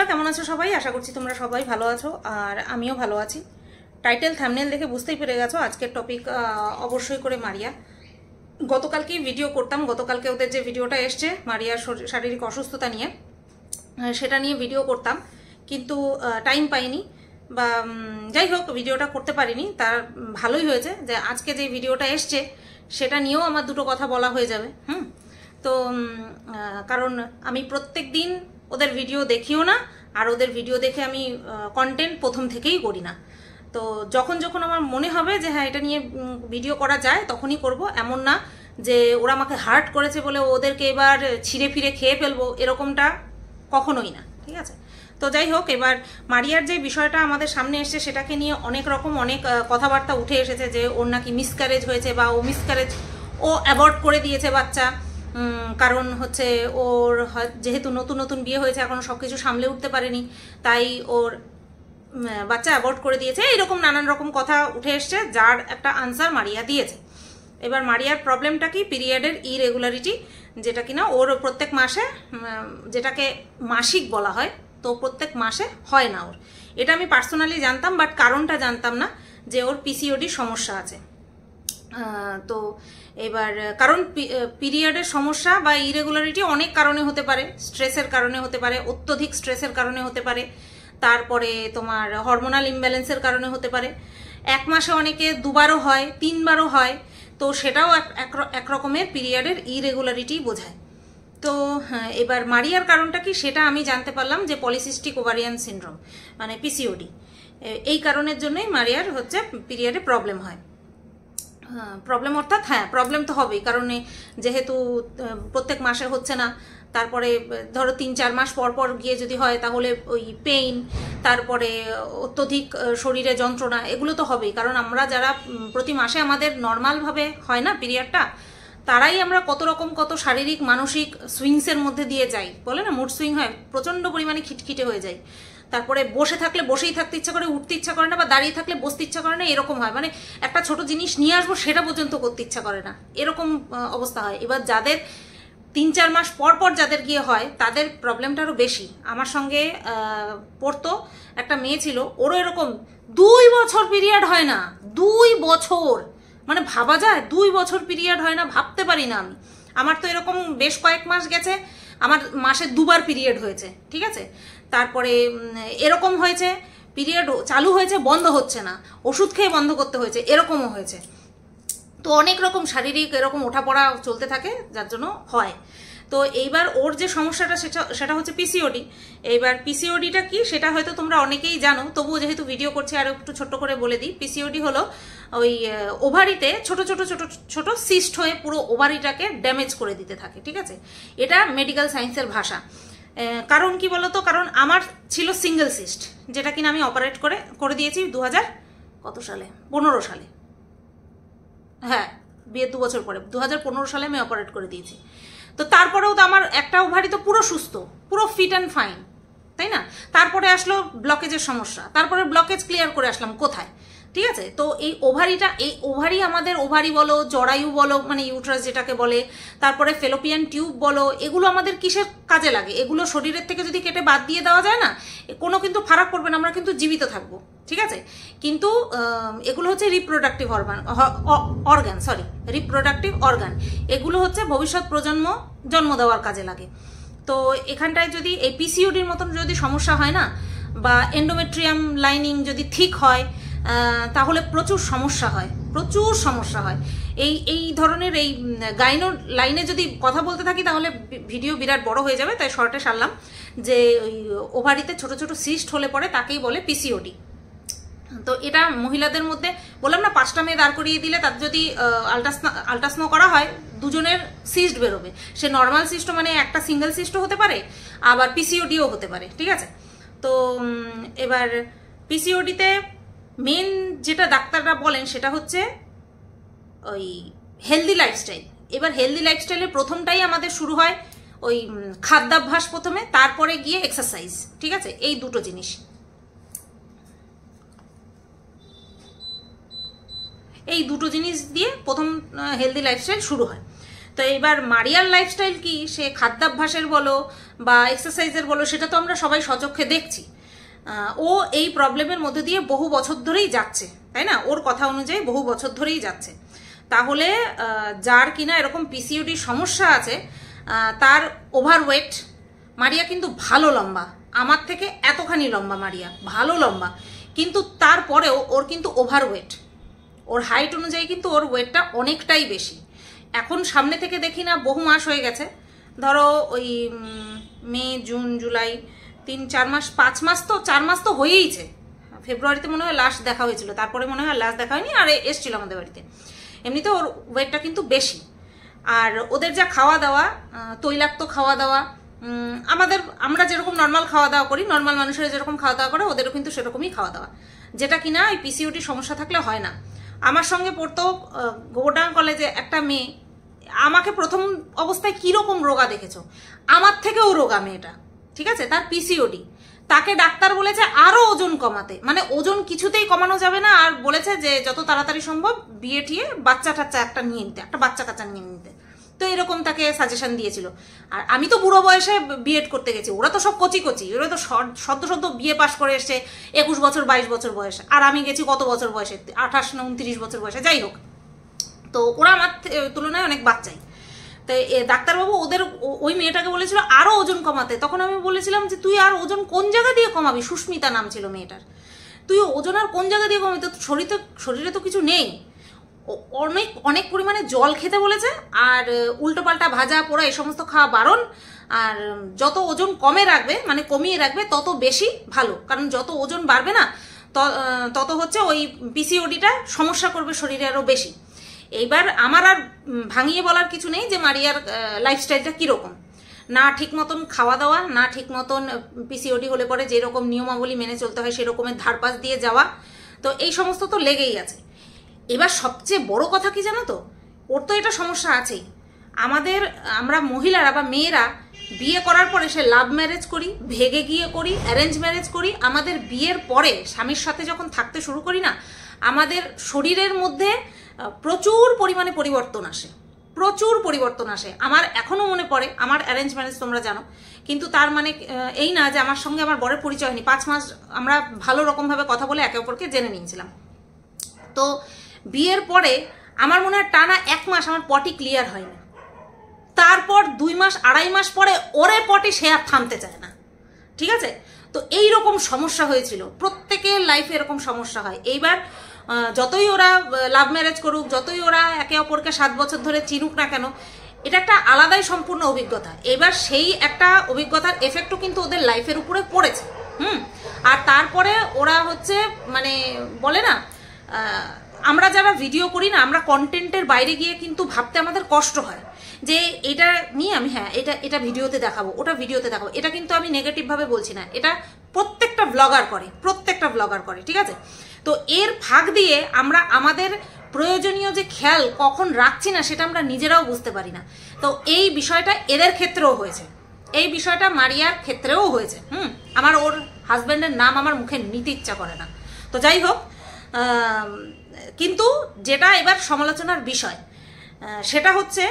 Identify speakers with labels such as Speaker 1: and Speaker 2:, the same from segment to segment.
Speaker 1: বন্ধুরা কেমন আছো সবাই? আশা করছি তোমরা সবাই ভালো আছো আর আমিও ভালো আছি। টাইটেল থাম্বনেল দেখে বুঝতেই পেরে গেছো আজকের টপিক অবশ্যই করে মারিয়া। গতকালকেই ভিডিও করতাম, গতকালকে ওদের যে ভিডিওটা এসছে মারিয়ার শারীরিক অসুস্থতা নিয়ে, সেটা নিয়ে ভিডিও করতাম, কিন্তু টাইম পাইনি বা যাই হোক ভিডিওটা করতে পারিনি। তার ভালোই হয়েছে যে আজকে যে ভিডিওটা এসছে সেটা নিয়েও আমার দুটো কথা বলা হয়ে যাবে। তো কারণ আমি প্রত্যেক দিন ওদের ভিডিও দেখিও না, আর ওদের ভিডিও দেখে আমি কন্টেন্ট প্রথম থেকেই করি না। তো যখন যখন আমার মনে হবে যে হ্যাঁ এটা নিয়ে ভিডিও করা যায় তখনই করব, এমন না যে ওরা আমাকে হার্ট করেছে বলে ওদেরকে এবার ছিঁড়ে ফিরে খেয়ে ফেলবো, এরকমটা কখনোই না, ঠিক আছে? তো যাই হোক, এবার মারিয়ার যে বিষয়টা আমাদের সামনে এসছে সেটাকে নিয়ে অনেক রকম অনেক কথাবার্তা উঠে এসেছে যে ওর নাকি মিসক্যারেজ হয়েছে বা ও অ্যাবর্ট করে দিয়েছে বাচ্চা, কারণ হচ্ছে ওর যেহেতু নতুন নতুন বিয়ে হয়েছে এখনও সব কিছু সামলে উঠতে পারেনি, তাই ওর বাচ্চা অ্যাবর্ট করে দিয়েছে। এইরকম নানান রকম কথা উঠে এসছে, যার একটা আনসার মারিয়া দিয়েছে। এবার মারিয়ার প্রবলেমটা কি? পিরিয়ডের ইরেগুলারিটি, যেটা কিনা ওর প্রত্যেক মাসে, যেটাকে মাসিক বলা হয়, তো প্রত্যেক মাসে হয় না ওর। এটা আমি পার্সোনালি জানতাম, বাট কারণটা জানতাম না যে ওর পিসিওডির সমস্যা আছে। তো এবার কারণ পিরিয়ডের সমস্যা বা ইরেগুলারিটি অনেক কারণে হতে পারে, স্ট্রেসের কারণে হতে পারে, অত্যধিক স্ট্রেসের কারণে হতে পারে, তারপরে তোমার হরমোনাল ইমব্যালেন্সের কারণে হতে পারে। এক মাসে অনেকে দুবারও হয়, তিনবারও হয়, তো সেটাও এক রকমের পিরিয়ডের ইরেগুলারিটি বোঝায়। তো এবার মারিয়ার কারণটা কি সেটা আমি জানতে পারলাম যে পলিসিস্টিক ওভারিয়ান সিনড্রোম, মানে পিসিওডি। এই কারণের জন্যই মারিয়ার হচ্ছে পিরিয়ডে প্রবলেম হয়। প্রবলেম অর্থাৎ হ্যাঁ প্রবলেম তো হবেই, কারণ যেহেতু প্রত্যেক মাসে হচ্ছে না, তারপরে ধরো 3-4 মাস পর পর গিয়ে যদি হয় তাহলে ওই পেইন, তারপরে অত্যধিক শরীরে যন্ত্রণা, এগুলো তো হবেই। কারণ আমরা যারা প্রতি মাসে আমাদের নর্মালভাবে হয় না পিরিয়ডটা, তারাই আমরা কত শারীরিক মানসিক সুইংসের মধ্যে দিয়ে যাই, বলে না মুড সুইং হয়, প্রচণ্ড পরিমাণে খিটখিটে হয়ে যায়। তারপরে বসে থাকলে বসেই থাকতে ইচ্ছা করে, উঠতে ইচ্ছা করে না, বা দাঁড়িয়ে থাকলে বসতে ইচ্ছা করে না, এরকম হয়। মানে একটা ছোট জিনিস নিয়ে আসবো সেটা পর্যন্ত করতে ইচ্ছা করে না, এরকম অবস্থা হয়। এবার যাদের 3-4 মাস পর পর যাদের গিয়ে হয় তাদের প্রবলেমটা আরও বেশি। আমার সঙ্গে পড়তো একটা মেয়ে ছিল, ওরও এরকম 2 বছর পিরিয়ড হয় না। 2 বছর, মানে ভাবা যায় 2 বছর পিরিয়ড হয় না? ভাবতে পারি না আমি। আমার তো এরকম বেশ কয়েক মাস গেছে আমার মাসে 2 বার পিরিয়ড হয়েছে, ঠিক আছে? তারপরে এরকম হয়েছে পিরিয়ড চালু হয়েছে বন্ধ হচ্ছে না, ওষুধ খেয়ে বন্ধ করতে হয়েছে, এরকমও হয়েছে। তো অনেক রকম শারীরিক এরকম ওঠাপড়া চলতে থাকে, যার জন্য হয়। তো এইবার ওর যে সমস্যাটা সেটা হচ্ছে পিসিওডি। এইবার পিসিওডিটা কি সেটা হয়তো তোমরা অনেকেই জানো, তবুও যেহেতু ভিডিও করছি আরও একটু ছোট্ট করে বলে দিই। পিসিওডি হলো ওই ওভারিতে ছোট ছোট ছোট ছোট সিস্ট হয়ে পুরো ওভারিটাকে ড্যামেজ করে দিতে থাকে, ঠিক আছে? এটা মেডিকেল সায়েন্সের ভাষা। কারণ কি বলতো, কারণ আমার ছিল সিঙ্গেল সিস্ট, যেটা কিনা আমি অপারেট করে দিয়েছি 2015 সালে। হ্যাঁ, বিয়ের 2 বছর পরে 2015 সালে আমি অপারেট করে দিয়েছি। তো তারপরেও তো আমার একটা ওভারি তো পুরো সুস্থ, পুরো ফিট অ্যান্ড ফাইন, তাই না? তারপরে আসলো ব্লকেজের সমস্যা, তারপরে ব্লকেজ ক্লিয়ার করে আসলাম কোথায়, ঠিক আছে? তো এই ওভারি আমাদের ওভারি বলো, জরায়ু বলো, মানে ইউট্রাস যেটাকে বলে, তারপরে ফেলোপিয়ান টিউব বলো, এগুলো আমাদের কিসের কাজে লাগে? এগুলো শরীরের থেকে যদি কেটে বাদ দিয়ে দেওয়া যায় না, কোনো কিন্তু ফারাক পড়বে না, আমরা কিন্তু জীবিত থাকবো, ঠিক আছে? কিন্তু এগুলো হচ্ছে রিপ্রোডাক্টিভ অর্গান। এগুলো হচ্ছে ভবিষ্যৎ প্রজন্ম জন্ম দেওয়ার কাজে লাগে। তো এখানটায় যদি এই পিসিওডির মতন যদি সমস্যা হয় না, বা এন্ডোমেট্রিয়াম লাইনিং যদি ঠিক হয়, তাহলে প্রচুর সমস্যা হয়। এই ধরনের এই গাইনো লাইনে যদি কথা বলতে থাকি তাহলে ভিডিও বিরাট বড় হয়ে যাবে, তাই শর্টে সারলাম যে ওই ওভারিতে ছোট ছোট সিস্ট হলে পরে তাকেই বলে পিসিওডি। তো এটা মহিলাদের মধ্যে বললাম না, 5টা মেয়ে দাঁড় করিয়ে দিলে তার যদি আল্ট্রাসনো করা হয়, 2জনের সিস্ট বেরোবে। সে নর্মাল সিস্টও, মানে একটা সিঙ্গেল সিস্টও হতে পারে, আবার পিসিওডিও হতে পারে, ঠিক আছে? তো এবার পিসিওডিতে মেন যেটা ডাক্তাররা বলেন সেটা হচ্ছে ওই হেলদি লাইফস্টাইল। এবার হেলদি লাইফস্টাইলের প্রথমটাই আমাদের শুরু হয় ওই খাদ্যাভ্যাস প্রথমে, তারপরে গিয়ে এক্সারসাইজ, ঠিক আছে? এই দুটো জিনিস, দিয়ে প্রথম হেলদি লাইফস্টাইল শুরু হয়। তো এইবার মারিয়ার লাইফস্টাইল কি, সে খাদ্যাভ্যাসের বলো বা এক্সারসাইজের বলো, সেটা তো আমরা সবাই সচক্ষে দেখছি। ও এই প্রবলেমের মধ্যে দিয়ে বহু বছর ধরেই যাচ্ছে, তাই না? ওর কথা অনুযায়ী বহু বছর ধরেই যাচ্ছে। তাহলে যার কিনা এরকম পিসিওডি সমস্যা আছে, তার ওভারওয়েট, মারিয়া কিন্তু ভালো লম্বা, আমার থেকে এতখানি লম্বা মারিয়া, ভালো লম্বা, কিন্তু তারপরেও ওর কিন্তু ওভারওয়েট, ওর হাইট অনুযায়ী কিন্তু ওর ওয়েটটা অনেকটাই বেশি। এখন সামনে থেকে দেখি না, বহু মাস হয়ে গেছে, ধরো ওই মে জুন জুলাই 3-4 মাস, 5 মাস তো, 4 মাস তো হয়েইছে। ফেব্রুয়ারিতে মনে হয় লাস্ট দেখা হয়েছিল, তারপরে মনে হয় লাস্ট দেখা হয়নি, আর এসছিল আমাদের বাড়িতে। এমনিতে ওর ওয়েটটা কিন্তু বেশি। আর ওদের যা খাওয়া দাওয়া, তৈলাক্ত খাওয়া দাওয়া, আমরা যেরকম নর্মাল খাওয়া দাওয়া করি, নর্মাল মানুষেরা যেরকম খাওয়া দাওয়া করে, ওদেরও কিন্তু সেরকমই খাওয়া দাওয়া, যেটা কিনা এই পিসিওডি সমস্যা থাকলে হয় না। আমার সঙ্গে পড়তো গোবরডাঙ্গা কলেজে একটা মেয়ে, আমাকে প্রথম অবস্থায় কীরকম রোগা দেখেছো, আমার থেকেও রোগা মেয়েটা, ঠিক আছে, তার পিসিওডি। তাকে ডাক্তার বলেছে আরো ওজন কমাতে, মানে ওজন কিছুতেই কমানো যাবে না, আর বলেছে যে যত তাড়াতাড়ি সম্ভব বিয়ে ঠিয়ে বাচ্চা টাচ্চা একটা নিয়ে নিতে, একটা বাচ্চা কাচ্চা নিয়ে নিতে। তো এরকম তাকে সাজেশন দিয়েছিল। আর আমি তো বুড়ো বয়সে বিএড করতে গেছি, ওরা তো সব কচি কচি, ওরা তো সদ্য বিয়ে পাশ করে এসছে 21 বছর 22 বছর বয়সে, আর আমি গেছি কত বছর বয়সে, 28 না 29 বছর বয়সে, যাই হোক। তো ওরা আমার তুলনায় অনেক বাচ্চাই। তো ডাক্তারবাবু ওই মেয়েটাকে বলেছিল আরো ওজন কমাতে। তখন আমি বলেছিলাম যে তুই আর ওজন কোন জায়গা দিয়ে কমাবি, সুস্মিতা নাম ছিল মেয়েটার, তুই ওজন আর কোন জায়গা দিয়ে কমাবি, তো শরীরে তো কিছু নেই। অনেক অনেক পরিমাণে জল খেতে বলেছে, আর উল্টোপাল্টা ভাজা পোড়া এই সমস্ত খাওয়া বারণ। আর যত ওজন কমিয়ে রাখবে তত বেশি ভালো, কারণ যত ওজন বাড়বে না তত হচ্ছে ওই পিসিওডিটা সমস্যা করবে শরীরে আরও বেশি। এইবার আমার আর ভাঙিয়ে বলার কিছু নেই যে মারিয়ার লাইফস্টাইলটা কীরকম, না ঠিক মতন খাওয়া দাওয়া, না ঠিক মতন পিসিওডি হলে পরে যেরকম নিয়মাবলী মেনে চলতে হয় সেরকমের ধারপাস দিয়ে যাওয়া, তো এই সমস্ত তো লেগেই আছে। এবার সবচেয়ে বড় কথা কি জানো তো, ওর তো এটা সমস্যা আছেই। আমরা মহিলারা বা মেয়েরা বিয়ে করার পরে, সে লাভ ম্যারেজ করি, ভেগে গিয়ে করি, অ্যারেঞ্জ ম্যারেজ করি, আমাদের বিয়ের পরে স্বামীর সাথে যখন থাকতে শুরু করি না, আমাদের শরীরের মধ্যে প্রচুর পরিমাণে পরিবর্তন আসে, প্রচুর পরিবর্তন আসে। আমার এখনও মনে পড়ে, আমার অ্যারেঞ্জ ম্যারেজ তোমরা জানো, কিন্তু তার মানে এই না যে আমার সঙ্গে আমার বরের পরিচয় হয়নি। 5 মাস আমরা ভালো রকমভাবে কথা বলে একে অপরকে জেনে নিয়েছিলাম। তো বিয়ের পরে আমার মনে হয় টানা 1 মাস আমার পটি ক্লিয়ার হয়নি, তারপর 2 মাস 2.5 মাস পরে ওরে পটি সে আর থামতে চায় না, ঠিক আছে। তো এই রকম সমস্যা হয়েছিল, প্রত্যেকের লাইফে এরকম সমস্যা হয়। এইবার যতই ওরা লাভ ম্যারেজ করুক, যতই ওরা একে অপরকে 7 বছর ধরে চিনুক না কেন, এটা একটা আলাদাই সম্পূর্ণ অভিজ্ঞতা। এবার সেই একটা অভিজ্ঞতার এফেক্টও কিন্তু ওদের লাইফের উপরে পড়েছে। আর তারপরে ওরা হচ্ছে মানে বলে না, আমরা যারা ভিডিও করি না, আমরা কন্টেন্টের বাইরে গিয়ে কিন্তু ভাবতে আমাদের কষ্ট হয় যে এটা নিয়ে আমি এটা ভিডিওতে দেখাবো, ওটা ভিডিওতে দেখাবো। এটা কিন্তু আমি নেগেটিভভাবে বলছি না, এটা প্রত্যেকটা ব্লগার করে, ঠিক আছে। তো এর ফাঁক দিয়ে আমরা আমাদের প্রয়োজনীয় যে খেয়াল কখন রাখছি না, সেটা আমরা নিজেরাও বুঝতে পারি না। তো এই বিষয়টা এদের ক্ষেত্রেও হয়েছে, এই বিষয়টা মারিয়ার ক্ষেত্রেও হয়েছে। আমার ওর হাজব্যান্ডের নাম আমার মুখে নিতে ইচ্ছা করে না। তো যাই হোক, কিন্তু যেটা এবার সমালোচনার বিষয় সেটা হচ্ছে,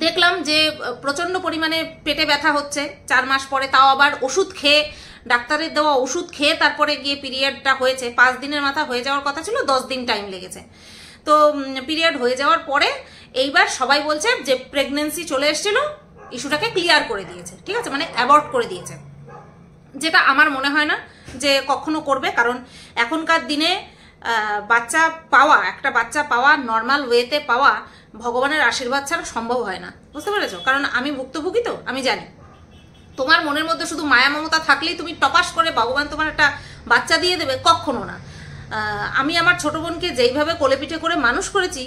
Speaker 1: দেখলাম যে প্রচণ্ড পরিমাণে পেটে ব্যথা হচ্ছে 4 মাস পরে, তাও আবার ওষুধ খেয়ে, ডাক্তারের দেওয়া ওষুধ খেয়ে তারপরে গিয়ে পিরিয়ডটা হয়েছে। 5 দিনের মাথা হয়ে যাওয়ার কথা ছিল, 10 দিন টাইম লেগেছে। তো পিরিয়ড হয়ে যাওয়ার পরে এইবার সবাই বলছে যে প্রেগনেন্সি চলে এসেছিল, ইস্যুটাকে ক্লিয়ার করে দিয়েছে, ঠিক আছে, মানে অ্যাবর্ট করে দিয়েছে, যেটা আমার মনে হয় না যে কখনো করবে। কারণ এখনকার দিনে একটা বাচ্চা পাওয়া নর্মাল ওয়েতে পাওয়া ভগবানের আশীর্বাদ ছাড়া সম্ভব হয় না, বুঝতে পেরেছো? কারণ আমি ভুক্তভোগী, তো আমি জানি। তোমার মনের মধ্যে শুধু মায়া মমতা থাকলেই তুমি টপাস করে ভগবান তোমার একটা বাচ্চা দিয়ে দেবে, কখনো না। আমি আমার ছোট বোনকে যেইভাবে কোলে পিঠে করে মানুষ করেছি,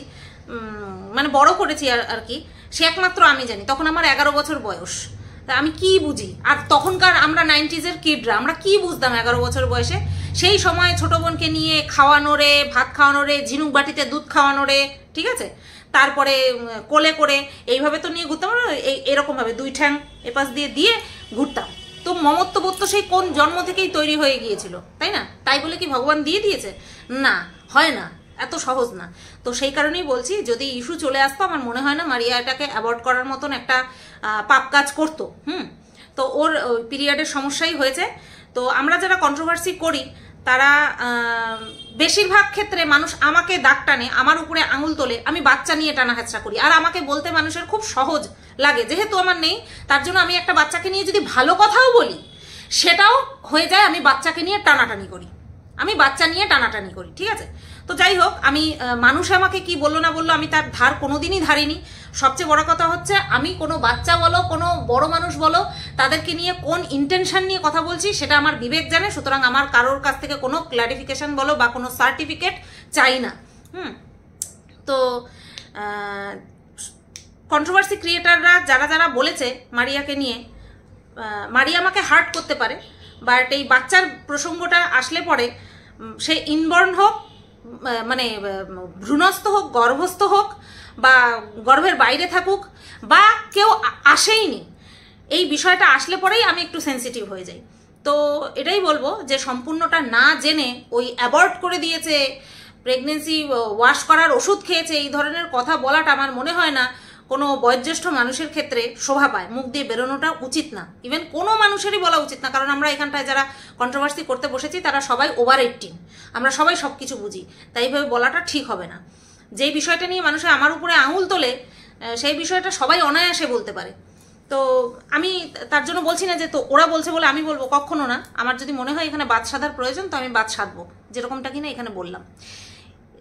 Speaker 1: মানে বড় করেছি আর কি, সে একমাত্র আমি জানি। তখন আমার 11 বছর বয়স, তা আমি কি বুঝি? আর তখনকার আমরা 90s-এর কিডরা, আমরা কি বুঝতাম 11 বছর বয়সে? সেই সময় ছোট বোনকে নিয়ে খাওয়ানো রে, ভাত খাওয়ানো রে, ঝিনুক বাটিতে দুধ খাওয়ানো রে, ঠিক আছে, তারপরে কোলে করে এইভাবে তো নিয়ে ঘুরতাম, এরকমভাবে 2 ঠ্যাং এপাশ দিয়ে ঘুরতাম। তো মমত্ববোধ তো সেই কোন জন্ম থেকেই তৈরি হয়ে গিয়েছিল, তাই না? তাই বলে কি ভগবান দিয়ে দিয়েছে? না, হয় না। এত সহজ না। তো সেই কারণেই বলছি, যদি ইস্যু চলে আসতো আমার মনে হয় না মারিয়া এটাকে অ্যাভয়েড করার মতন একটা পাপ কাজ করতো। তো ওর পিরিয়ডের সমস্যাই হয়েছে। তো আমরা যারা কন্ট্রোভার্সি করি তারা বেশিরভাগ ক্ষেত্রে মানুষ আমাকে দাগ টানে, আমার উপরে আঙুল তোলে, আমি বাচ্চা নিয়ে টানা হেঁচড়া করি। আর আমাকে বলতে মানুষের খুব সহজ লাগে, যেহেতু আমার নেই তার জন্য আমি একটা বাচ্চাকে নিয়ে যদি ভালো কথাও বলি সেটাও হয়ে যায় আমি বাচ্চাকে নিয়ে টানাটানি করি, ঠিক আছে? তো যাই হোক, আমি মানুষ আমাকে কি বললো না বললো আমি তার ধার কোনোদিনই ধারিনি। সবচেয়ে বড় কথা হচ্ছে আমি কোনো বাচ্চা বলো কোনো বড় মানুষ বলো তাদেরকে নিয়ে কোন ইন্টেনশন নিয়ে কথা বলছি সেটা আমার বিবেক জানে। সুতরাং আমার কারোর কাছ থেকে কোনো ক্লারিফিকেশন বলো বা কোনো সার্টিফিকেট চাই না। তো কন্ট্রোভার্সি ক্রিয়েটাররা যারা যারা বলেছে মারিয়াকে নিয়ে, মারিয়া আমাকে হার্ট করতে পারে, বাট এই বাচ্চার প্রসঙ্গটা আসলে পরে সে ইনবর্ন হোক, মানে ভ্রূণস্থ হোক, গর্ভস্থ হোক বা গর্ভের বাইরে থাকুক বা কেউ আসেইনি, এই বিষয়টা আসলে পরেই আমি একটু সেন্সিটিভ হয়ে যাই। তো এটাই বলবো যে সম্পূর্ণটা না জেনে ওই অ্যাবর্ট করে দিয়েছে, প্রেগনেন্সি ওয়াশ করার ওষুধ খেয়েছে, এই ধরনের কথা বলাটা আমার মনে হয় না কোনো বয়োজ্যেষ্ঠ মানুষের ক্ষেত্রে শোভা পায়। মুখ দিয়ে বেরোনোটা উচিত না, ইভেন কোনো মানুষেরই বলা উচিত না। কারণ আমরা এখানটায় যারা কন্ট্রোভার্সি করতে বসেছি তারা সবাই ওভার 18, আমরা সবাই সব কিছু বুঝি, তাই এইভাবে বলাটা ঠিক হবে না। যেই বিষয়টা নিয়ে মানুষে আমার উপরে আঙুল তোলে সেই বিষয়টা সবাই অনায়াসে বলতে পারে। তো আমি তার জন্য বলছি না যে তো ওরা বলছে বলে আমি বলবো, কখনো না। আমার যদি মনে হয় এখানে বাদ সাধার প্রয়োজন তো আমি বাদ সাধবো, যেরকমটা কিনা এখানে বললাম।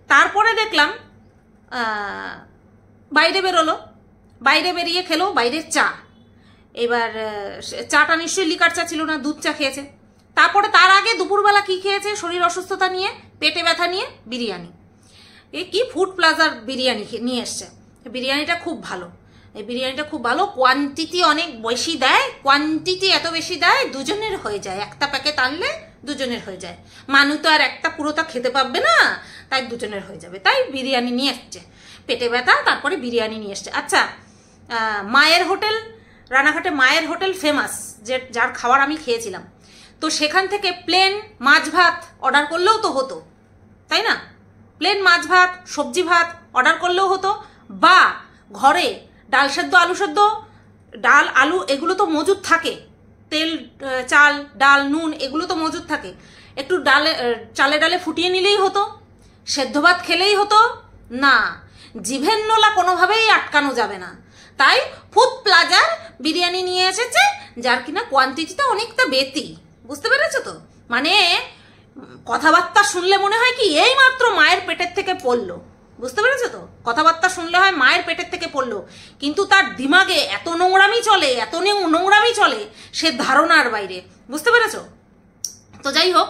Speaker 1: তারপরে দেখলাম বাইরে বেরোলো, বাইরে বেরিয়ে খেলো বাইরের চা। এবার চাটা নিশ্চয়ই লিকার চা ছিল না, দুধ চা খেয়েছে। তারপরে তার আগে দুপুরবেলা কি খেয়েছে, শরীর অসুস্থতা নিয়ে, পেটে ব্যথা নিয়ে বিরিয়ানি। এই কি ফুড প্লাজার বিরিয়ানি নিয়ে এসছে। বিরিয়ানিটা খুব ভালো, এই বিরিয়ানিটা খুব ভালো, কোয়ান্টিটি অনেক বেশি দেয়, কোয়ান্টিটি এত বেশি দেয় দুজনের হয়ে যায়, একটা প্যাকেট আনলে দুজনের হয়ে যায়। মানু তো আর একটা পুরোটা খেতে পারবে না, তাই দুজনের হয়ে যাবে, তাই বিরিয়ানি নিয়ে এসছে। পেটে ব্যথা, তারপরে বিরিয়ানি নিয়ে এসছে। আচ্ছা, মায়ের হোটেল, রানাঘাটে মায়ের হোটেল ফেমাস, যার খাবার আমি খেয়েছিলাম, তো সেখান থেকে প্লেন মাছ ভাত অর্ডার করলেও তো হতো, তাই না? প্লেন মাছ ভাত, সবজি ভাত অর্ডার করলেও হতো, বা ঘরে ডাল সেদ্ধ, আলু সেদ্ধ, ডাল আলু এগুলো তো মজুদ থাকে, তেল চাল ডাল নুন এগুলো তো মজুদ থাকে, একটু চালে ডালে ফুটিয়ে নিলেই হতো, সেদ্ধ ভাত খেলেই হতো। না, জিভের নোলা কোনোভাবেই আটকানো যাবে না, তাই ফুড প্লাজার বিরিয়ানি নিয়ে এসেছে, যার কিনা কোয়ান্টিটিটা অনেকটা বেশি। বুঝতে পেরেছো তো? মানে কথাবার্তা শুনলে মনে হয় কি এই মাত্র মায়ের পেটের থেকে পড়লো। বুঝতে পেরেছো তো? কথাবার্তা শুনলে হয় মায়ের পেটের থেকে পড়লো, কিন্তু তার দিমাগে এত নোংরামি চলে, এত নোংরামি চলে, সে ধারণার বাইরে। বুঝতে পেরেছো? তো যাই হোক,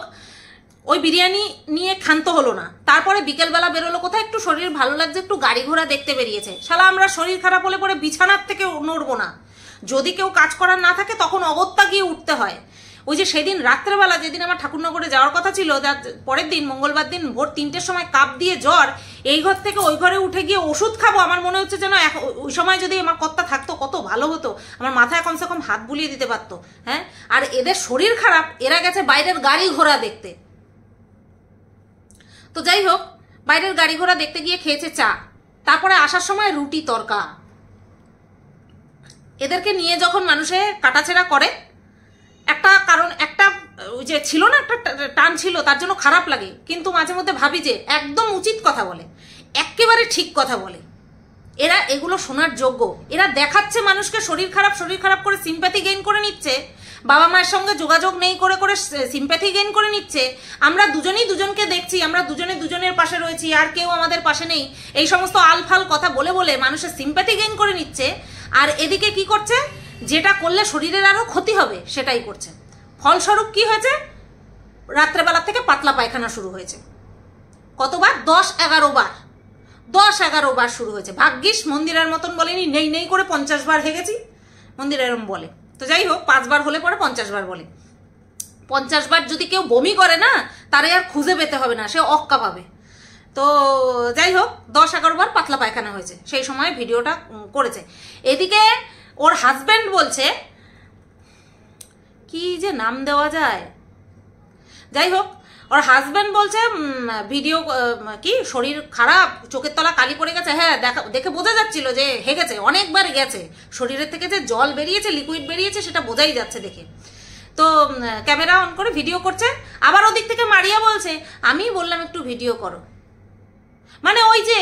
Speaker 1: ওই বিরিয়ানি নিয়ে ক্ষান্ত হলো না। তারপরে বিকেলবেলা বেরোলো কোথায়, একটু শরীর ভালো লাগছে, একটু গাড়ি ঘোড়া দেখতে বেরিয়েছে। শালা আমরা শরীর খারাপ হলে পরে বিছানার থেকে নড়বো না, যদি কেউ কাজ করার না থাকে তখন অগত্যা গিয়ে উঠতে হয়। ওই যে সেদিন রাত্রেবেলা যেদিন আমার ঠাকুরনগরে যাওয়ার কথা ছিল, যার পরের দিন মঙ্গলবার দিন ভোর 3টের সময় কাপ দিয়ে জ্বর, এই ঘর থেকে ওই ঘরে উঠে গিয়ে ওষুধ খাবো, আমার মনে হচ্ছে যেন ওই সময় যদি আমার কর্তা থাকতো কত ভালো হতো, আমার মাথায় কমসে কম হাত বুলিয়ে দিতে পারতো। হ্যাঁ, আর এদের শরীর খারাপ, এরা গেছে বাইরের গাড়ি ঘোড়া দেখতে। তো যাই হোক, বাইরের গাড়ি ঘোড়া দেখতে গিয়ে খেয়েছে চা, তারপরে আসার সময় রুটি তরকা। এদেরকে নিয়ে যখন মানুষে কাটাছেড়া করে, একটা কারণ, একটা ওই যে ছিল না, একটা টান ছিল, তার জন্য খারাপ লাগে। কিন্তু মাঝে মধ্যে ভাবি যে একদম উচিত কথা বলে, একেবারে ঠিক কথা বলে, এরা এগুলো শোনার যোগ্য। এরা দেখাচ্ছে মানুষকে শরীর খারাপ করে সিম্প্যাথি গেইন করে নিচ্ছে, বাবা মায়ের সঙ্গে যোগাযোগ নেই করে করে সিম্প্যাথি গেইন করে নিচ্ছে। আমরা দুজনেই দুজনকে দেখছি, আমরা দুজনে দুজনের পাশে রয়েছি, আর কেউ আমাদের পাশে নেই, এই সমস্ত আলফাল কথা বলে বলে মানুষের সিম্প্যাথি গেইন করে নিচ্ছে। আর এদিকে কি করছে, যেটা করলে শরীরের আরো ক্ষতি হবে সেটাই করছে। ফলস্বরূপ কি হয়েছে, রাত্রেবেলা থেকে পাতলা পায়খানা শুরু হয়েছে। কতবার? 10-11 বার শুরু হয়েছে। ভাগ্যিস মন্দিরের মতন বলেনি, নেই নেই করে 50 বার হেগেছি, মন্দির এরম বলে। তো যাই হোক, 5 বার হলে পরে 50 বার বলে। 50 বার যদি কেউ বমি করে না, তারে আর খুঁজে পেতে হবে না, সে অক্কা পাবে। তো যাই হোক, 10-11 বার পাতলা পায়খানা হয়েছে, সেই সময় ভিডিওটা করেছে। এদিকে ওর হাজব্যান্ড বলছে, কি যে নাম দেওয়া যায়, যাই হোক, ওর হাজব্যান্ড বলছে ভিডিও কি শরীর খারাপ, চোখের তলা কালি পড়ে গেছে। হ্যাঁ, দেখে বোঝা যাচ্ছিল যে হেগেছে, অনেকবার গেছে, শরীরের থেকে যে জল বেরিয়েছে, লিকুইড বেরিয়েছে, সেটা বোঝাই যাচ্ছে দেখে। তো ক্যামেরা অন করে ভিডিও করছে। আবার ওদিক থেকে মারিয়া বলছে আমি বললাম একটু ভিডিও করো, মানে ওই যে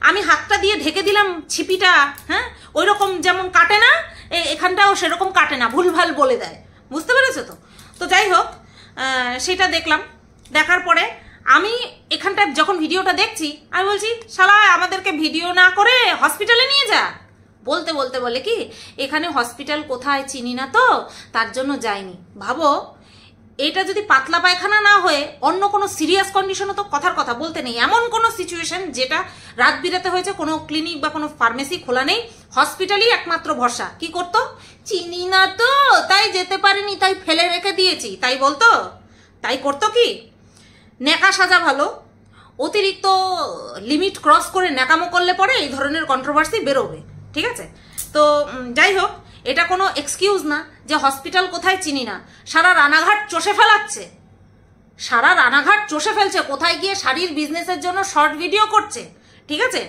Speaker 1: আমি হাতটা দিয়ে ঢেকে দিলাম ছিপিটা, হ্যাঁ, ওই রকম যেমন কাটে না, এখানটাও সেরকম কাটে না, ভুলভাল বলে দেয়, বুঝতে পেরেছো তো? তো যাই হোক, সেটা দেখলাম। দেখার পরে আমি এখানটায় যখন ভিডিওটা দেখছি, আমি বলছি শালা আমাদেরকে ভিডিও না করে হসপিটালে নিয়ে যা। বলতে বলতে বলে কি এখানে হসপিটাল কোথায় চিনি না তো, তার জন্য যাইনি। ভাবো, এটা যদি পাতলা পায়খানা না হয়ে অন্য কোনো সিরিয়াস কন্ডিশনও তো কথার কথা বলতে নেই, এমন কোনো সিচুয়েশন যেটা রাত বিরাতে হয়েছে, কোনো ক্লিনিক বা কোনো ফার্মেসি খোলা নেই, হসপিটালই একমাত্র ভরসা। কি করতো? চিনি না তো তাই যেতে পারিনি, তাই ফেলে রেখে দিয়েছি, তাই বলতো? তাই করতো কি? নেকা সাজা ভালো, অতিরিক্ত লিমিট ক্রস করে ন্যাকামো করলে পরে এই ধরনের কন্ট্রোভার্সি বেরোবে, ঠিক আছে? তো যাই হোক, এটা কোনো এক্সকিউজ না যে হসপিটাল কোথায় চিনি না। সারা রানাঘাট চষে ফেলাচ্ছে, সারা রানাঘাট চষে ফেলছে, কোথায় গিয়ে শাড়ির বিজনেসের জন্য শর্ট ভিডিও করছে, ঠিক আছে?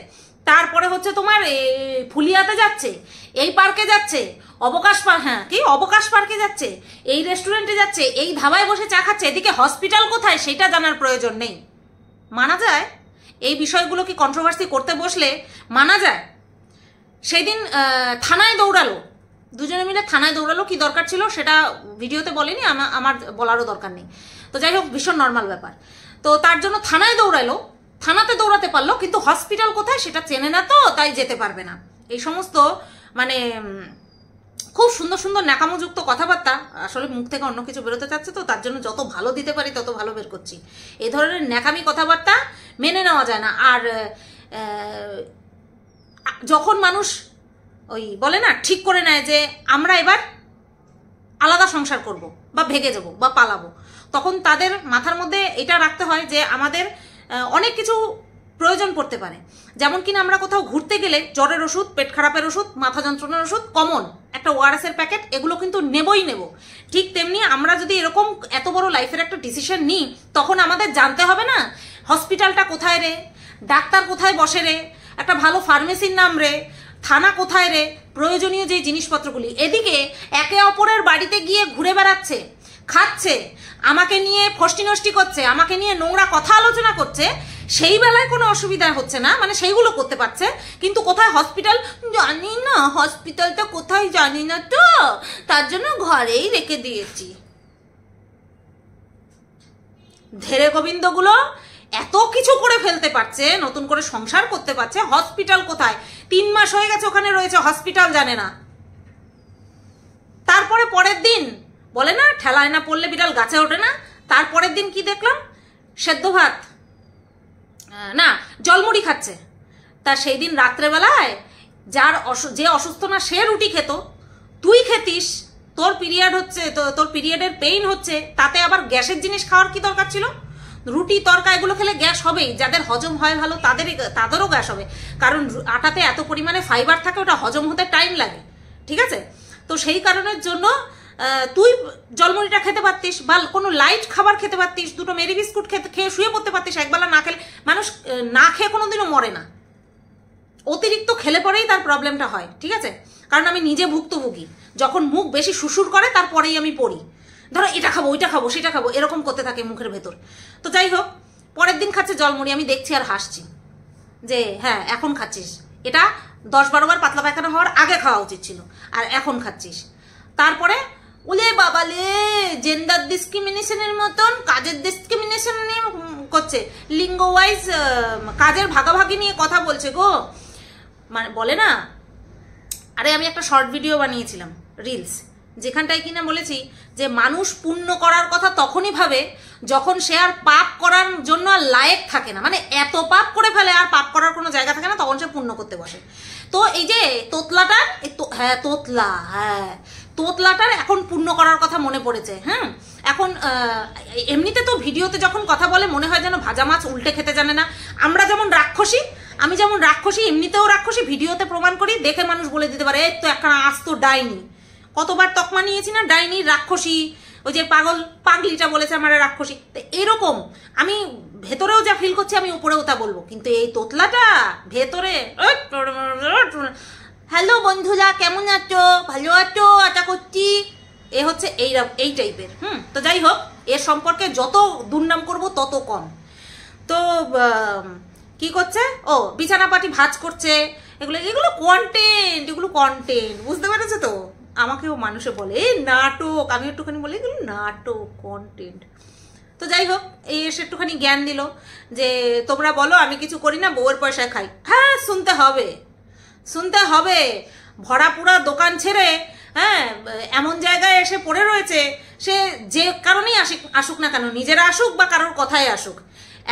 Speaker 1: তারপরে হচ্ছে তোমার ফুলিয়াতে যাচ্ছে, এই পার্কে যাচ্ছে, অবকাশ পার্ক, হ্যাঁ কি অবকাশ পার্কে যাচ্ছে, এই রেস্টুরেন্টে যাচ্ছে, এই ধাবায় বসে চা খাচ্ছে, এদিকে হসপিটাল কোথায় সেটা জানার প্রয়োজন নেই। মানা যায় এই বিষয়গুলো কি কন্ট্রোভার্সি করতে বসলে মানা যায়? সেই দিন থানায় দৌড়ালো, দুজনে মিলে থানায় দৌড়ালো, কি দরকার ছিল সেটা ভিডিওতে বলেনি, আমার বলারও দরকার নেই। তো যাই হোক, ভীষণ নর্মাল ব্যাপার। তো তার জন্য থানায় দৌড়ালো, থানাতে দৌড়াতে পারলো, কিন্তু হসপিটাল কোথায় সেটা চেনে না তো, তাই যেতে পারবে না। এই সমস্ত মানে খুব সুন্দর সুন্দর ন্যাকামোযুক্ত কথাবার্তা, আসলে মুখ থেকে অন্য কিছু বেরোতে চাচ্ছে তো, তার জন্য যত ভালো দিতে পারি তত ভালো বের করছি। এই ধরনের ন্যাকামি কথাবার্তা মেনে নেওয়া যায় না। আর যখন মানুষ ওই বলে না, ঠিক করে নেয় যে আমরা এবার আলাদা সংসার করব বা ভেগে যাব বা পালাবো, তখন তাদের মাথার মধ্যে এটা রাখতে হয় যে আমাদের অনেক কিছু প্রয়োজন পড়তে পারে। যেমন কিনা আমরা কোথাও ঘুরতে গেলে জ্বরের ওষুধ, পেট খারাপের ওষুধ, মাথা যন্ত্রণার ওষুধ কমন, একটা ওআরএসের প্যাকেট, এগুলো কিন্তু নেবই নেব। ঠিক তেমনি আমরা যদি এরকম এত বড় লাইফের একটা ডিসিশন নিই, তখন আমাদের জানতে হবে না হসপিটালটা কোথায় রে, ডাক্তার কোথায় বসে রে, একটা ভালো ফার্মেসির নাম রে, থানা কোথায় রে, প্রয়োজনীয় যে জিনিসপত্রগুলি। এদিকে একে অপরের বাড়িতে গিয়ে ঘুরে বেড়াচ্ছে, খাচ্ছে, আমাকে নিয়ে ফষ্টি নষ্টি করছে, আমাকে নিয়ে নোংরা কথা আলোচনা করছে, সেই বেলায় কোনো অসুবিধা হচ্ছে না, মানে সেইগুলো করতে পারছে। কিন্তু কোথায় হসপিটাল জানি না, হসপিটালটা কোথায় জানি না তো, তার জন্য ঘরেই রেখে দিয়েছি। ধেরে গোবিন্দগুলো এত কিছু করে ফেলতে পারছে, নতুন করে সংসার করতে পারছে, হসপিটাল কোথায়? 3 মাস হয়ে গেছে ওখানে রয়েছে, হসপিটাল জানে না। তারপরে পরের দিন বলে না, ঠেলায় না পড়লে বিড়াল গাছে ওঠে না। তারপরের দিন কি দেখলাম? সেদ্ধ ভাত না, জলমুড়ি খাচ্ছে। তা সেই দিন রাত্রেবেলায় যে অসুস্থ না সে রুটি খেত, তুই খেতিস, তোর পিরিয়ড হচ্ছে, তোর পিরিয়ডের পেইন হচ্ছে, তাতে আবার গ্যাসের জিনিস খাওয়ার কি দরকার ছিল? রুটি তরকা এগুলো খেলে গ্যাস হবেই, যাদের হজম হয় ভালো তাদেরও গ্যাস হবে, কারণ আটাতে এত পরিমাণে ফাইবার থাকে, ওটা হজম হতে টাইম লাগে, ঠিক আছে? তো সেই কারণের জন্য তুই জলমুড়িটা খেতে পারতিস, বা কোনো লাইট খাবার খেতে পারতিস, 2টো মেরি বিস্কুট খেয়ে শুয়ে পড়তে পারতিস। একবেলা না খেলে মানুষ না খেয়ে কোনোদিনও মরে না, অতিরিক্ত খেলে পরেই তার প্রবলেমটা হয়, ঠিক আছে? কারণ আমি নিজে ভুক্তভোগী, যখন মুখ বেশি শুশুর করে তারপরেই আমি পড়ি, ধরো এটা খাবো, ওইটা খাবো, সেটা খাবো, এরকম করতে থাকে মুখের ভেতর। তো যাই হোক, পরের দিন খাচ্ছে জলমুড়ি, আমি দেখছি আর হাসছি যে হ্যাঁ এখন খাচ্ছিস, এটা 10-12 বার পাতলা পায়খানা হওয়ার আগে খাওয়া উচিত ছিল, আর এখন খাচ্ছিস। তারপরে ওলে বাবালে, জেন্ডার ডিসক্রিমিনেশনের মতন কাজের ডিসক্রিমিনেশন নিয়ে করছে, লিঙ্গ ওয়াইজ কাজের ভাগাভাগি নিয়ে কথা বলছে গো। মানে বলে না, আরে আমি একটা শর্ট ভিডিও বানিয়েছিলাম, রিলস, যেখানটায় কিনা বলেছি যে মানুষ পুণ্য করার কথা তখনই ভাবে যখন সে আর পাপ করার জন্য আর লায়েক থাকে না, মানে এত পাপ করে ফেলে আর পাপ করার কোনো জায়গা থাকে না, তখন সে পুণ্য করতে বসে। তো এই যে তোতলাটার, হ্যাঁ তোতলাটার এখন পুণ্য করার কথা মনে পড়েছে। হ্যাঁ, এখন এমনিতে তো ভিডিওতে যখন কথা বলে মনে হয় যেন ভাজা মাছ উল্টে খেতে জানে না। আমরা যেমন রাক্ষসী, আমি যেমন রাক্ষসী, এমনিতেও রাক্ষসী, ভিডিওতে প্রমাণ করি, দেখে মানুষ বলে দিতে পারে এই তো একটা আস্ত ডাইনি। কতবার তকমা নিয়েছি না, ডাইনি, রাক্ষসী, ওই যে পাগলিটা বলেছে আমার রাক্ষসী, তো এরকম আমি ভেতরেও যা ফিল করছি আমি উপরেও তা বলবো, কিন্তু এই তোতলাটা ভেতরে হ্যালো বন্ধুরা কেমন আছো, ভালো আছো, আশা করছি, এ হচ্ছে এই টাইপের। তো যাই হোক, এর সম্পর্কে যত দুর্নাম করব তত কম। তো কি করছে, ও বিছানা পাটি ভাঁজ করছে, এগুলো কন্টেন্ট, বুঝতে পেরেছে তো? আমাকেও মানুষে বলে এই নাটক, আমি একটুখানি বলি এগুলো নাটক, কন্টেন্ট। তো যাই হোক, এই এসে একটুখানি জ্ঞান দিল যে তোমরা বলো আমি কিছু করি না, বউয়ের পয়সায় খাই। হ্যাঁ, শুনতে হবে। ভরা পুরা দোকান ছেড়ে এমন জায়গায় এসে পড়ে রয়েছে, সে যে কারণেই আসুক না কেন, নিজেরা আসুক বা কারোর কথায় আসুক,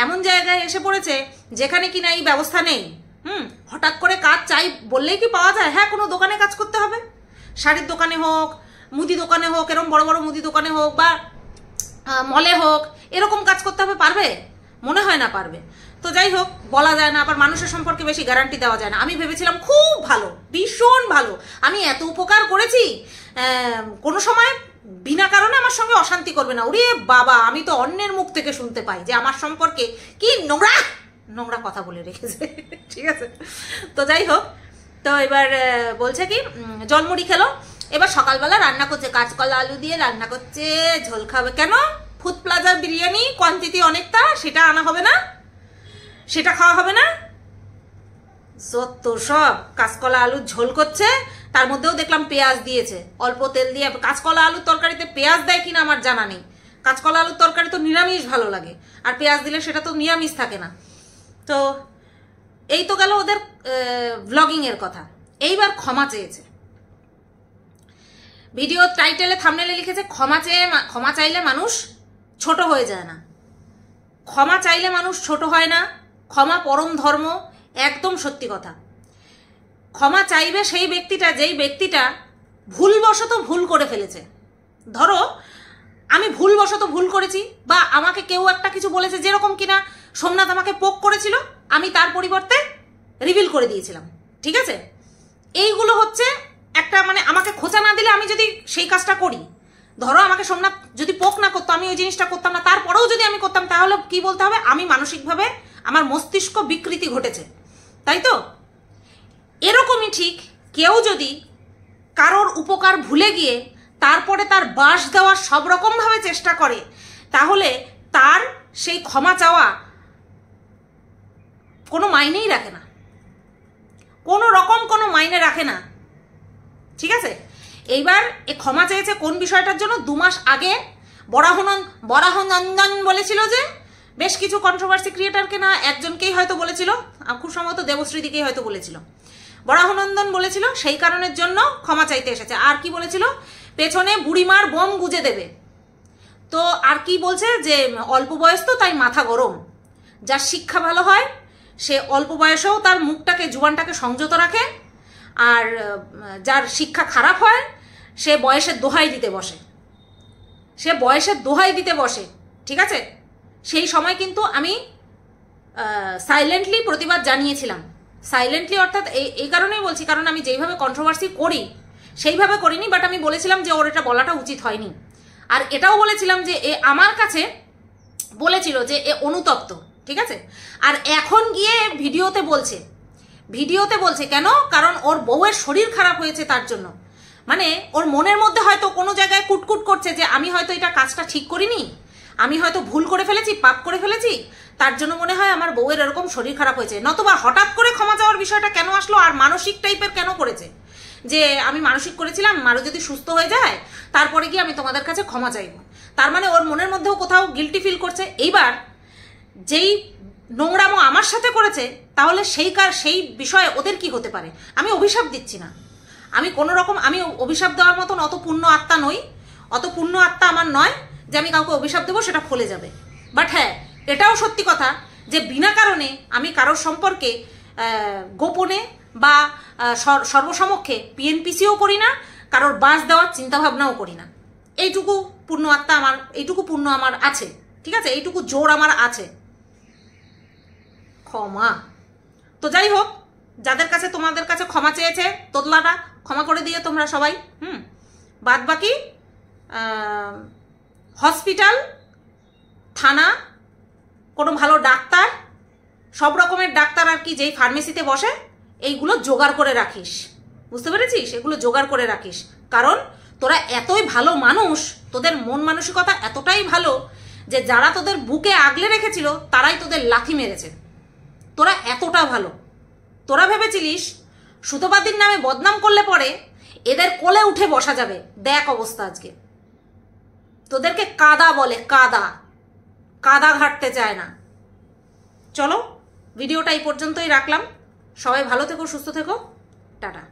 Speaker 1: এমন জায়গায় এসে পড়েছে যেখানে কিনা এই ব্যবস্থা নেই। হঠাৎ করে কাজ চাই বললেই কি পাওয়া যায়? হ্যাঁ, কোনো দোকানে কাজ করতে হবে, শাড়ির দোকানে হোক, মুদি দোকানে হোক, এরকম বড় বড় মুদি দোকানে হোক বা মলে হোক, এরকম কাজ করতে হবে। পারবে? মনে হয় না পারবে। তো যাই হোক, বলা যায় না, আবার মানুষের সম্পর্কে বেশি গ্যারান্টি দেওয়া যায় না। আমি ভেবেছিলাম খুব ভালো, ভীষণ ভালো, আমি এত উপকার করেছি, কোনো সময় বিনা কারণে আমার সঙ্গে অশান্তি করবে না। ওরে বাবা, আমি তো অন্যের মুখ থেকে শুনতে পাই যে আমার সম্পর্কে কি নোংরা কথা বলে রেখেছে। ঠিক আছে, তো যাই হোক, তো এবার বলছে কি জলমুড়ি খেলো, এবার সকালবেলা রান্না করছে, কাঁচকলা আলু দিয়ে রান্না করছে, ঝোল খাবে। কেন? ফুড প্লাজার বিরিয়ানি কোয়ান্টিটি অনেকটা, সেটা আনা হবে না, সেটা খাওয়া হবে না, যত সব কাঁচকলা আলুর ঝোল করছে, তার মধ্যেও দেখলাম পেঁয়াজ দিয়েছে, অল্প তেল দিয়ে। কাঁচকলা আলুর তরকারিতে পেঁয়াজ দেয় কিনা আমার জানা নেই, কাঁচকলা আলুর তরকারি তো নিরামিষ ভালো লাগে, আর পেঁয়াজ দিলে সেটা তো নিরামিষ থাকে না। তো এই তো গেল ওদের ব্লগিং এর কথা। এইবার ক্ষমা চেয়েছে, ভিডিও টাইটেলে থাম্বনেলে লিখেছে ক্ষমা চাইলে মানুষ ছোট হয়ে যায় না, ক্ষমা চাইলে মানুষ ছোট হয় না, ক্ষমা পরম ধর্ম। একদম সত্যি কথা। ক্ষমা চাইবে সেই ব্যক্তিটা যেই ব্যক্তিটা ভুলবশত ভুল করে ফেলেছে। ধরো আমি ভুলবশত ভুল করেছি, বা আমাকে কেউ একটা কিছু বলেছে, যেরকম কিনা সোমনাথ আমাকে পোক করেছিল, আমি তার পরিবর্তে রিভিল করে দিয়েছিলাম। ঠিক আছে, এইগুলো হচ্ছে একটা, মানে আমাকে খোঁচা না দিলে আমি যদি সেই কাজটা করি, ধরো আমাকে সোমনাথ যদি পোক না করতো, আমি ওই জিনিসটা করতাম না, তারপরেও যদি আমি করতাম, তাহলে কি বলতে হবে? আমি মানসিকভাবে আমার মস্তিষ্ক বিকৃতি ঘটেছে, তাই তো? এরকমই ঠিক কেউ যদি কারোর উপকার ভুলে গিয়ে তারপরে তার বাস দেওয়ার সব রকমভাবে চেষ্টা করে, তাহলে তার সেই ক্ষমা চাওয়া কোনো মাইনেই রাখে না, কোনো রকম কোনো মাইনে রাখে না। ঠিক আছে, এইবার এ ক্ষমা চেয়েছে কোন বিষয়টার জন্য? 2 মাস আগে বরাহনন্দন বলেছিল যে, বেশ কিছু কন্ট্রোভার্সি ক্রিয়েটারকে না একজনকেই হয়তো বলেছিল, খুব সম্ভবত দেবশ্রীদিকেই হয়তো বলেছিল, বরাহনন্দন বলেছিল, সেই কারণের জন্য ক্ষমা চাইতে এসেছে। আর কি বলেছিল? পেছনে বুড়িমার বোম গুজে দেবে। তো আর কি বলছে যে অল্প বয়স তো তাই মাথা গরম, যার শিক্ষা ভালো হয় সে অল্প বয়সেও তার মুখটাকে, জুবানটাকে সংযত রাখে, আর যার শিক্ষা খারাপ হয় সে বয়সের দোহাই দিতে বসে, ঠিক আছে? সেই সময় কিন্তু আমি সাইলেন্টলি প্রতিবাদ জানিয়েছিলাম। সাইলেন্টলি অর্থাৎ এই কারণেই বলছি, কারণ আমি যেইভাবে কন্ট্রোভার্সি করি সেইভাবে করিনি, বাট আমি বলেছিলাম যে ওর এটা বলাটা উচিত হয়নি। আর এটাও বলেছিলাম যে এ আমার কাছে বলেছিল যে এ অনুতপ্ত, ঠিক আছে? আর এখন গিয়ে ভিডিওতে বলছে কেন? কারণ ওর বউয়ের শরীর খারাপ হয়েছে, তার জন্য। মানে ওর মনের মধ্যে হয়তো কোনো জায়গায় কুটকুট করছে যে আমি হয়তো এটা কাজটা ঠিক করিনি, আমি হয়তো ভুল করে ফেলেছি, পাপ করে ফেলেছি, তার জন্য মনে হয় আমার বউয়ের এরকম শরীর খারাপ হয়েছে। নতুবা হঠাৎ করে ক্ষমা চাওয়ার বিষয়টা কেন আসলো, আর মানসিক টাইপের কেন করেছে যে আমি মানসিক করেছিলাম, মারো যদি সুস্থ হয়ে যায় তারপরে গিয়ে আমি তোমাদের কাছে ক্ষমা চাইব। তার মানে ওর মনের মধ্যেও কোথাও গিল্টি ফিল করছে। এইবার যেই নোংরামো আমার সাথে করেছে, তাহলে সেই বিষয়ে ওদের কি হতে পারে? আমি অভিশাপ দিচ্ছি না, আমি কোনো রকম, আমি অভিশাপ দেওয়ার মতন অত পূর্ণ আত্মা নই, অত পূর্ণ আত্মা আমার নয় যে আমি কাউকে অভিশাপ দেবো সেটা ফলে যাবে। বাট হ্যাঁ, এটাও সত্যি কথা যে বিনা কারণে আমি কারোর সম্পর্কে গোপনে বা সর্বসমক্ষে পিএনপিসিও করি না, কারোর বাঁশ দেওয়ার চিন্তাভাবনাও করি না। এইটুকু পূর্ণ আত্মা আমার, এইটুকু পূর্ণ আমার আছে, ঠিক আছে? এইটুকু জোর আমার আছে। ক্ষমা তো যাই হোক, যাদের কাছে তোমাদের কাছে ক্ষমা চেয়েছে তোতলাটা, ক্ষমা করে দিয়ে তোমরা সবাই। বাদ বাকি হসপিটাল, থানা, কোনো ভালো ডাক্তার, সব রকমের ডাক্তার আর কি যেই ফার্মেসিতে বসে, এইগুলো জোগাড় করে রাখিস। বুঝতে পেরেছিস? এগুলো জোগাড় করে রাখিস, কারণ তোরা এতই ভালো মানুষ, তোদের মন মানসিকতা এতটাই ভালো যে যারা তোদের বুকে আগলে রেখেছিল তারাই তোদের লাথি মেরেছে। তোরা এতটা ভালো। তোরা ভেবেছিলিস সুতোপাতির নামে বদনাম করলে পরে এদের কোলে উঠে বসা যাবে। দেখ অবস্থা আজকে। তোদেরকে কাদা বলে, কাদা। কাদা ঘাটতে চায় না। চলো, ভিডিওটা এই পর্যন্তই রাখলাম। সবাই ভালো থেকো, সুস্থ থেকো, টাটা।